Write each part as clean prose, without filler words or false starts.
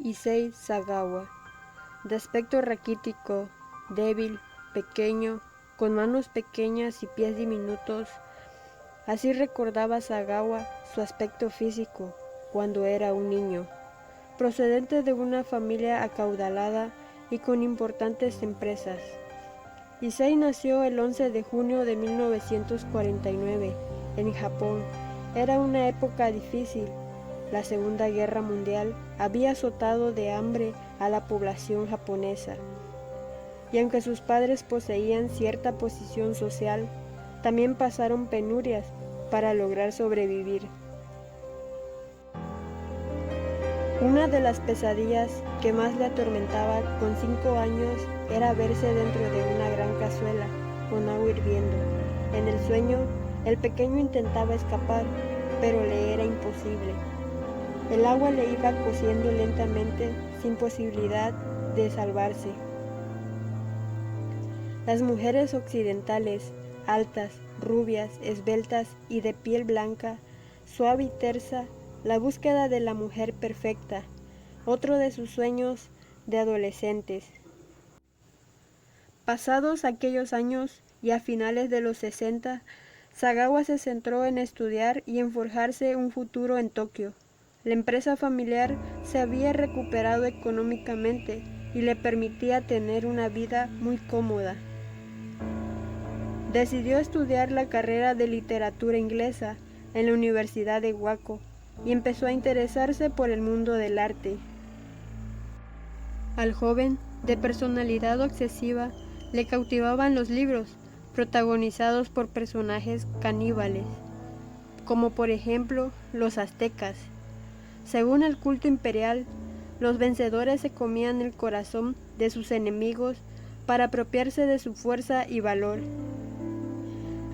Issei Sagawa, de aspecto raquítico, débil, pequeño, con manos pequeñas y pies diminutos. Así recordaba Sagawa su aspecto físico cuando era un niño, procedente de una familia acaudalada y con importantes empresas. Issei nació el 11 de junio de 1949 en Japón. Era una época difícil. La Segunda Guerra Mundial había azotado de hambre a la población japonesa, y aunque sus padres poseían cierta posición social, también pasaron penurias para lograr sobrevivir. Una de las pesadillas que más le atormentaba con 5 años era verse dentro de una gran cazuela con agua hirviendo. En el sueño, el pequeño intentaba escapar, pero le era imposible. El agua le iba cociendo lentamente, sin posibilidad de salvarse. Las mujeres occidentales, altas, rubias, esbeltas y de piel blanca, suave y tersa, la búsqueda de la mujer perfecta, otro de sus sueños de adolescentes. Pasados aquellos años y a finales de los 60, Sagawa se centró en estudiar y en forjarse un futuro en Tokio. La empresa familiar se había recuperado económicamente y le permitía tener una vida muy cómoda. Decidió estudiar la carrera de literatura inglesa en la Universidad de Wako y empezó a interesarse por el mundo del arte. Al joven, de personalidad obsesiva, le cautivaban los libros, protagonizados por personajes caníbales, como por ejemplo los aztecas. Según el culto imperial, los vencedores se comían el corazón de sus enemigos para apropiarse de su fuerza y valor.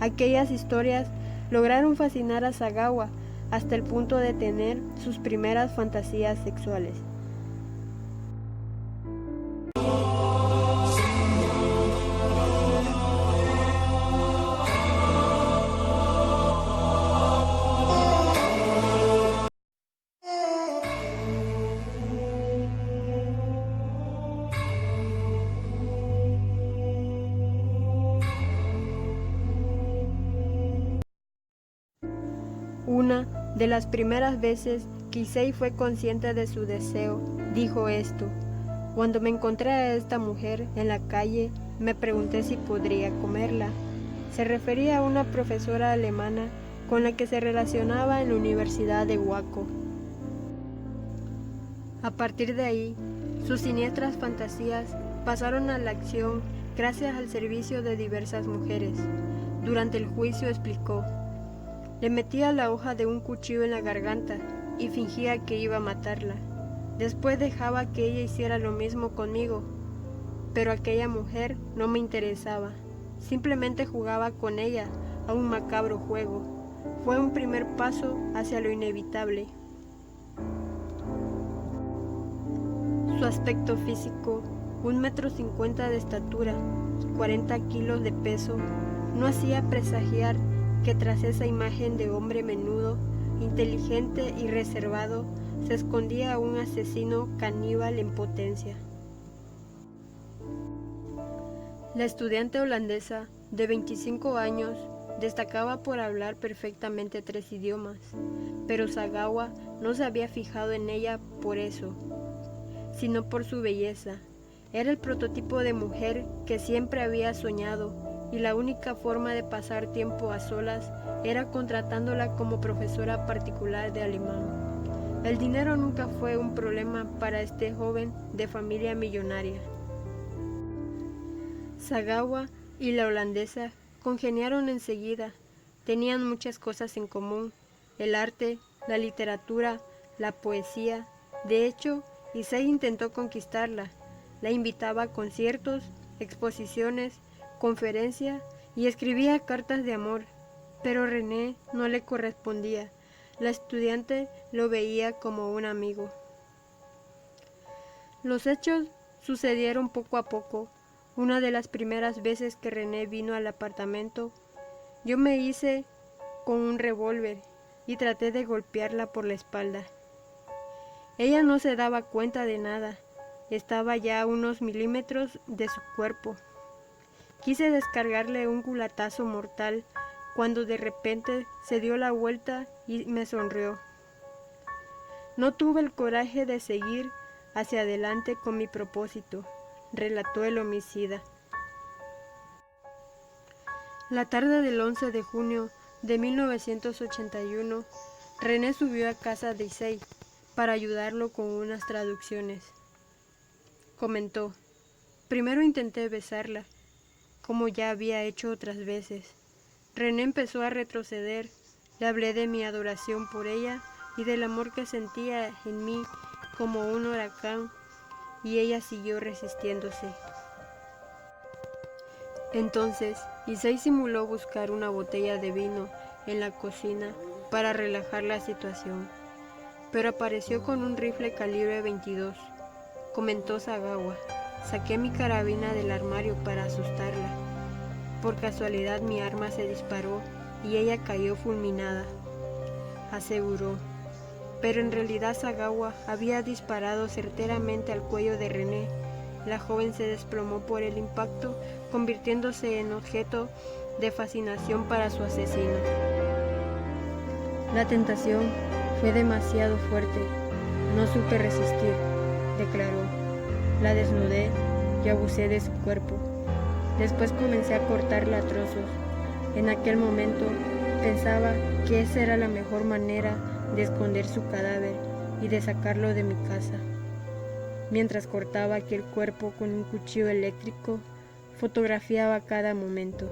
Aquellas historias lograron fascinar a Sagawa hasta el punto de tener sus primeras fantasías sexuales. Una de las primeras veces que Issei fue consciente de su deseo, dijo esto: cuando me encontré a esta mujer en la calle, me pregunté si podría comerla. Se refería a una profesora alemana con la que se relacionaba en la Universidad de Wako. A partir de ahí, sus siniestras fantasías pasaron a la acción gracias al servicio de diversas mujeres. Durante el juicio explicó: le metía la hoja de un cuchillo en la garganta y fingía que iba a matarla. Después dejaba que ella hiciera lo mismo conmigo, pero aquella mujer no me interesaba. Simplemente jugaba con ella a un macabro juego. Fue un primer paso hacia lo inevitable. Su aspecto físico, 1,50 m de estatura, 40 kilos de peso, no hacía presagiar que tras esa imagen de hombre menudo, inteligente y reservado, se escondía un asesino caníbal en potencia. La estudiante holandesa, de 25 años, destacaba por hablar perfectamente 3 idiomas, pero Sagawa no se había fijado en ella por eso, sino por su belleza. Era el prototipo de mujer que siempre había soñado, y la única forma de pasar tiempo a solas era contratándola como profesora particular de alemán. El dinero nunca fue un problema para este joven de familia millonaria. Sagawa y la holandesa congeniaron enseguida. Tenían muchas cosas en común: el arte, la literatura, la poesía. De hecho, Issei intentó conquistarla. La invitaba a conciertos, exposiciones, conferencias y escribía cartas de amor, pero René no le correspondía. La estudiante lo veía como un amigo. Los hechos sucedieron poco a poco. Una de las primeras veces que René vino al apartamento, yo me hice con un revólver y traté de golpearla por la espalda. Ella no se daba cuenta de nada, estaba ya a unos milímetros de su cuerpo. Quise descargarle un culatazo mortal cuando de repente se dio la vuelta y me sonrió. No tuve el coraje de seguir hacia adelante con mi propósito, relató el homicida. La tarde del 11 de junio de 1981, René subió a casa de Issei para ayudarlo con unas traducciones. Comentó: primero intenté besarla, como ya había hecho otras veces. René empezó a retroceder, le hablé de mi adoración por ella y del amor que sentía en mí como un huracán, y ella siguió resistiéndose. Entonces, Issei simuló buscar una botella de vino en la cocina para relajar la situación, pero apareció con un rifle calibre 22, comentó Sagawa. Saqué mi carabina del armario para asustarla. Por casualidad mi arma se disparó y ella cayó fulminada, aseguró. Pero en realidad Sagawa había disparado certeramente al cuello de René. La joven se desplomó por el impacto, convirtiéndose en objeto de fascinación para su asesino. La tentación fue demasiado fuerte. No supe resistir, declaró. La desnudé y abusé de su cuerpo. Después comencé a cortarla a trozos. En aquel momento pensaba que esa era la mejor manera de esconder su cadáver y de sacarlo de mi casa. Mientras cortaba aquel cuerpo con un cuchillo eléctrico, fotografiaba cada momento.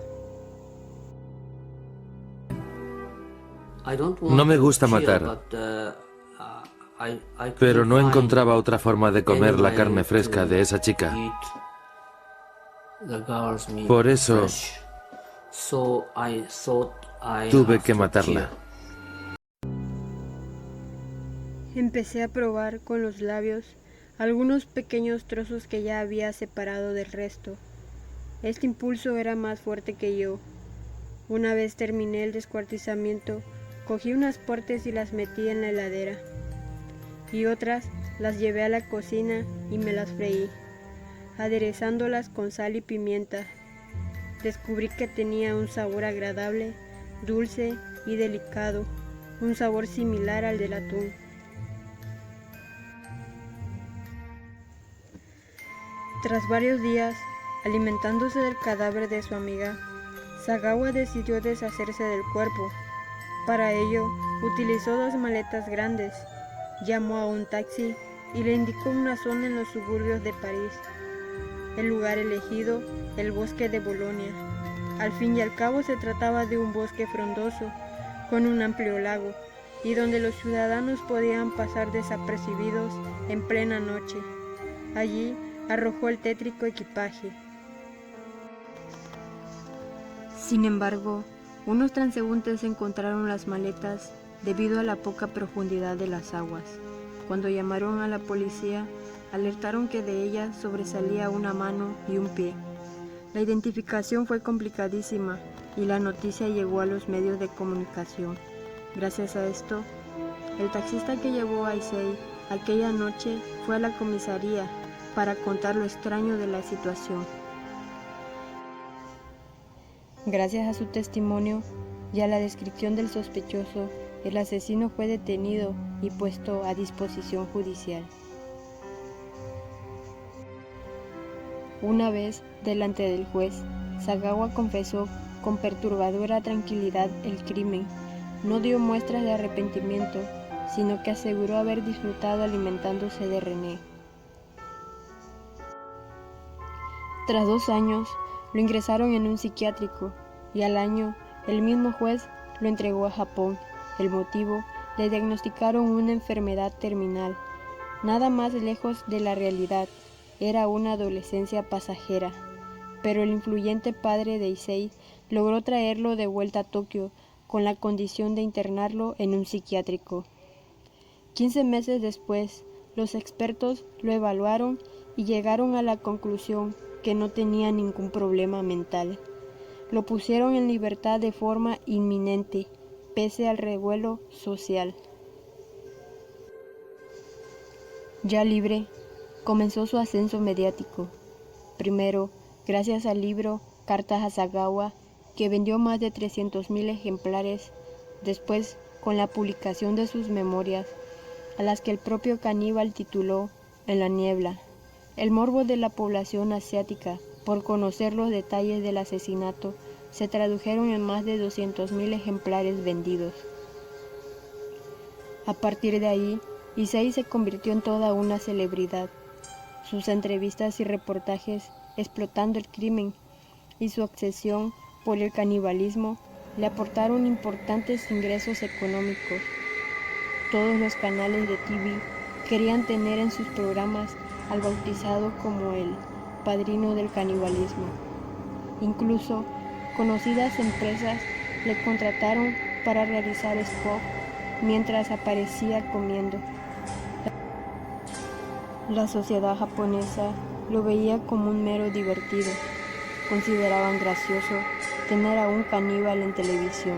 No me gusta matar, pero no encontraba otra forma de comer la carne fresca de esa chica. Por eso tuve que matarla. Empecé a probar con los labios algunos pequeños trozos que ya había separado del resto. Este impulso era más fuerte que yo. Una vez terminé el descuartizamiento, cogí unas partes y las metí en la heladera, y otras las llevé a la cocina y me las freí, aderezándolas con sal y pimienta. Descubrí que tenía un sabor agradable, dulce y delicado, un sabor similar al del atún. Tras varios días, alimentándose del cadáver de su amiga, Sagawa decidió deshacerse del cuerpo. Para ello, utilizó 2 maletas grandes, llamó a un taxi y le indicó una zona en los suburbios de París. El lugar elegido, el bosque de Bolonia. Al fin y al cabo se trataba de un bosque frondoso, con un amplio lago, y donde los ciudadanos podían pasar desapercibidos en plena noche. Allí arrojó el tétrico equipaje. Sin embargo, unos transeúntes encontraron las maletas debido a la poca profundidad de las aguas. Cuando llamaron a la policía, alertaron que de ellas sobresalía una mano y un pie. La identificación fue complicadísima y la noticia llegó a los medios de comunicación. Gracias a esto, el taxista que llevó a Issei aquella noche fue a la comisaría para contar lo extraño de la situación. Gracias a su testimonio y a la descripción del sospechoso, el asesino fue detenido y puesto a disposición judicial. Una vez delante del juez, Sagawa confesó con perturbadora tranquilidad el crimen. No dio muestras de arrepentimiento, sino que aseguró haber disfrutado alimentándose de René. Tras 2 años, lo ingresaron en un psiquiátrico y al año el mismo juez lo entregó a Japón. El motivo: le diagnosticaron una enfermedad terminal. Nada más lejos de la realidad, era una adolescencia pasajera. Pero el influyente padre de Issei logró traerlo de vuelta a Tokio con la condición de internarlo en un psiquiátrico. 15 meses después, los expertos lo evaluaron y llegaron a la conclusión que no tenía ningún problema mental. Lo pusieron en libertad de forma inminente, pese al revuelo social. Ya libre, comenzó su ascenso mediático. Primero, gracias al libro Cartas a Sagawa, que vendió más de 300.000 ejemplares, después con la publicación de sus memorias, a las que el propio caníbal tituló En la niebla. El morbo de la población asiática por conocer los detalles del asesinato se tradujeron en más de 200.000 ejemplares vendidos. A partir de ahí, Issei se convirtió en toda una celebridad. Sus entrevistas y reportajes explotando el crimen y su obsesión por el canibalismo le aportaron importantes ingresos económicos. Todos los canales de TV querían tener en sus programas al bautizado como el padrino del canibalismo. Incluso conocidas empresas le contrataron para realizar spots mientras aparecía comiendo. La sociedad japonesa lo veía como un mero divertido. Consideraban gracioso tener a un caníbal en televisión.